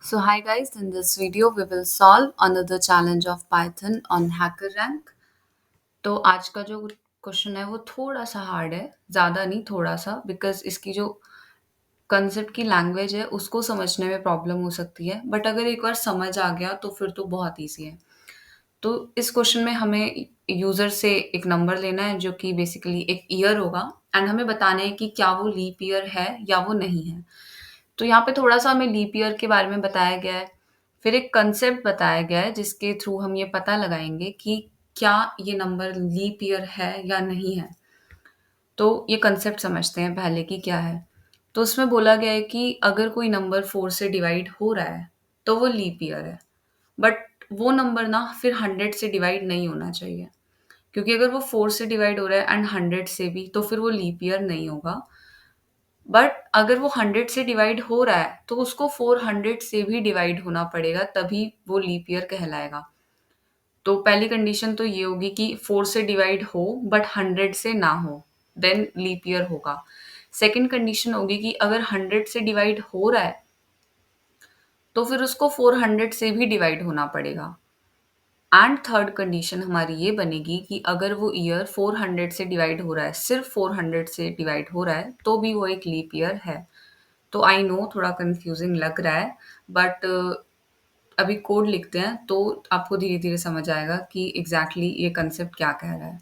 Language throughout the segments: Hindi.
So hi guys, in this video we will solve another challenge of Python on HackerRank. तो आज का जो क्वेश्चन है वो थोड़ा सा हार्ड है, ज़्यादा नहीं थोड़ा सा, बिकॉज़ इसकी जो कंसेप्ट की लैंग्वेज है उसको समझने में प्रॉब्लम हो सकती है, बट अगर एक बार समझ आ गया तो फिर तो बहुत ईज़ी है। तो इस क्वेश्चन में हमें यूज़र से एक नंबर लेना है जो कि बेसिकली एक ईयर होगा एंड हमें बताना है कि क्या वो लीप ईयर है या वो नहीं है। तो यहाँ पे थोड़ा-सा हमें लीप ईयर के बारे में बताया गया है। फिर एक कांसेप्ट बताया गया है जिसके थ्रू हम ये पता लगाएँगे कि क्या ये नंबर लीप ईयर है या नहीं है। तो ये कांसेप्ट समझते हैं पहले कि क्या है। तो उसमें बोला गया है कि अगर कोई नंबर 4 से डिवाइड हो रहा है, तो वो लीप ईयर है। बट वो नंबर ना फिर 100 से डिवाइड नहीं होना चाहिए। क्योंकि अगर वो 4 से डिवाइड हो रहा है एंड 100 से भी, तो फिर वो लीप ईयर नहीं होगा। बट अगर वो 100 से डिवाइड हो रहा है, तो उसको 400 से भी डिवाइड होना पड़ेगा, तभी वो लीप ईयर कहलाएगा। तो पहली कंडीशन तो ये होगी कि 4 से डिवाइड हो बट 100 से ना हो, देन लीप ईयर होगा। सेकंड कंडीशन होगी कि अगर 100 से डिवाइड हो रहा है, तो फिर उसको 400 से भी डिवाइड होना पड़ेगा। एंड थर्ड कंडीशन हमारी ये बनेगी कि अगर वो ईयर 400 से डिवाइड हो रहा है, सिर्फ 400 से डिवाइड हो रहा है, तो भी वो एक लीप ईयर है। तो आई नो थोड़ा कंफ्यूजिंग लग रहा है, बट अभी कोड लिखते हैं तो आपको धीरे-धीरे समझ आएगा कि एग्ज़ैक्टली ये कांसेप्ट क्या कह रहा है।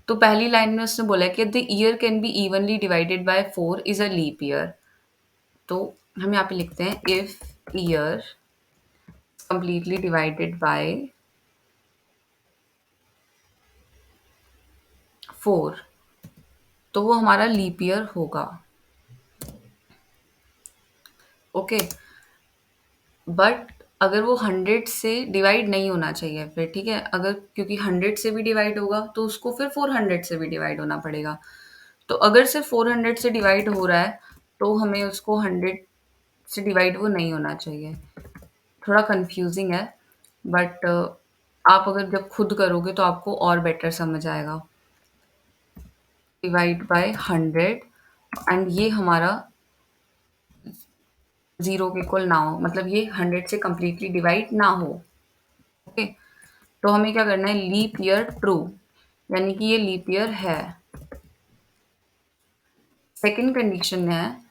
तो पहली लाइन में उसने बोला है कि the year can be evenly divided by 4 is a leap year. तो हम यहाँ पे लिखते हैं if year completely divided by 4, तो वो हमारा लीप ईयर होगा। ओके, बट अगर वो 100 से डिवाइड नहीं होना चाहिए फिर, ठीक है? अगर क्योंकि 100 से भी डिवाइड होगा तो उसको फिर 400 से भी डिवाइड होना पड़ेगा। तो अगर सिर्फ 400 से डिवाइड हो रहा है, तो हमें उसको 100 से डिवाइड वो नहीं होना चाहिए। थोड़ा कंफ्यूजिंग है, बट आप अगर जब खुद करोगे तो आपको और बेटर समझ आएगा। डिवाइड बाय 100 एंड ये हमारा 0 के इक्वल ना हो, मतलब ये 100 से कंप्लीटली डिवाइड ना हो। ओके, तो हमें क्या करना है, लीप ईयर ट्रू, यानी कि ये लीप ईयर है। सेकंड कंडीशन है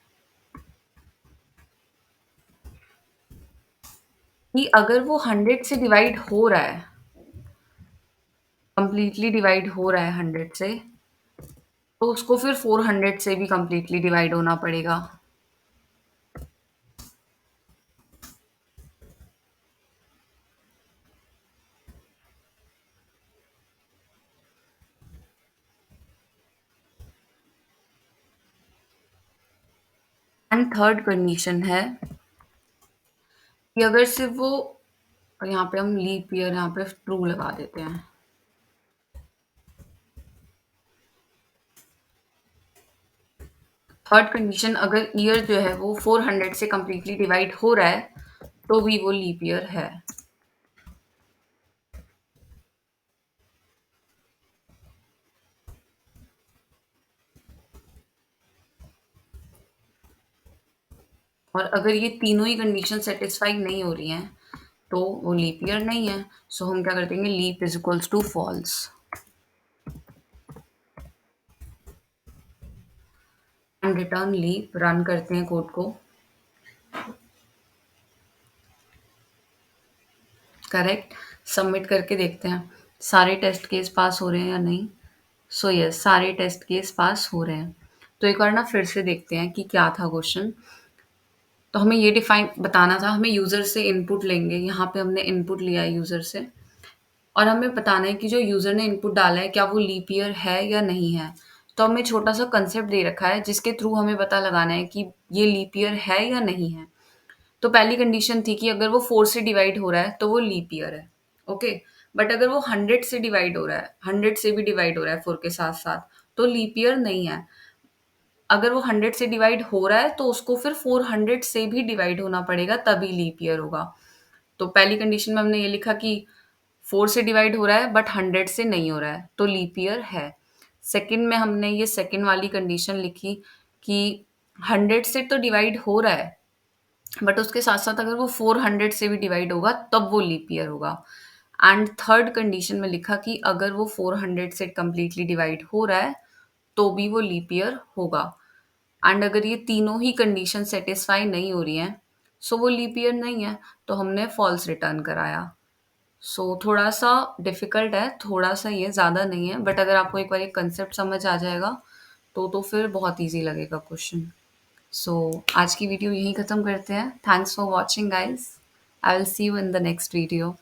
कि अगर वो 100 से डिवाइड हो रहा है, कंप्लीटली डिवाइड हो रहा है 100 से, तो उसको फिर 400 से भी कंप्लीटली डिवाइड होना पड़ेगा। एंड थर्ड कंडीशन है कि अगर सिर्फ वो, यहाँ पे हम लीप ईयर यहाँ पे ट्रू लगा देते हैं। थर्ड कंडीशन, अगर ईयर जो है वो 400 से कंप्लीटली डिवाइड हो रहा है, तो भी वो लीप ईयर है। और अगर ये तीनों ही कंडीशन सेटिस्फाई नहीं हो रही हैं, तो वो लीप ईयर नहीं है। सो हम क्या कर देंगे, leap is equals to false and return leap. Run करते हैं कोड को। करेक्ट, सबमिट करके देखते हैं सारे टेस्ट केस पास हो रहे हैं या नहीं। सो यस, सारे टेस्ट केस पास हो रहे हैं। तो एक बार ना फिर से देखते हैं कि क्या था क्वेश्चन। तो हमें ये डिफाइन बताना था, हमें यूज़र से इनपुट लेंगे। यहाँ पे हमने इनपुट लिया है यूज़र से, और हमें बताना है कि जो यूज़र ने इनपुट डाला है क्या वो लीप ईयर है या नहीं है। तो हमें छोटा सा कंसेप्ट दे रखा है जिसके थ्रू हमें पता लगाना है कि ये लीप ईयर है या नहीं है। तो पहली कंडीशन थी कि अगर वो 4 से डिवाइड हो रहा है तो वो लीप ईयर है। ओके, बट अगर वो 100 से डिवाइड हो रहा है, 100 से भी डिवाइड हो रहा है 4 के साथ साथ, तो लीप ईयर नहीं है। अगर वो 100 से डिवाइड हो रहा है तो उसको फिर 400 से भी डिवाइड होना पड़ेगा, तभी लीप ईयर होगा। तो पहली कंडीशन में हमने ये लिखा कि 4 से डिवाइड हो रहा है बट 100 से नहीं हो रहा है, तो लीप ईयर है। सेकंड में हमने ये सेकंड वाली कंडीशन लिखी कि 100 से तो डिवाइड हो रहा है, बट उसके साथ-साथ अगर वो 400 से भी डिवाइड होगा तब वो लीप ईयर होगा। एंड थर्ड कंडीशन में लिखा कि अगर वो 400 से कंप्लीटली डिवाइड हो रहा है, तो भी वो लीप ईयर होगा। एंड अगर ये तीनों ही कंडीशन सैटिस्फाई नहीं हो रही हैं, सो वो लीप ईयर नहीं है, तो हमने फॉल्स रिटर्न कराया। सो थोड़ा-सा डिफ़िकल्ट है, थोड़ा-सा ही है, ज़्यादा नहीं है, बट अगर आपको एक बार ये कांसेप्ट समझ आ जाएगा, तो फिर बहुत ईज़ी लगेगा क्वेश्चन। सो आज की वीडियो यहीं ख़त्म करते हैं। Thanks for watching guys. I will see you in the next video.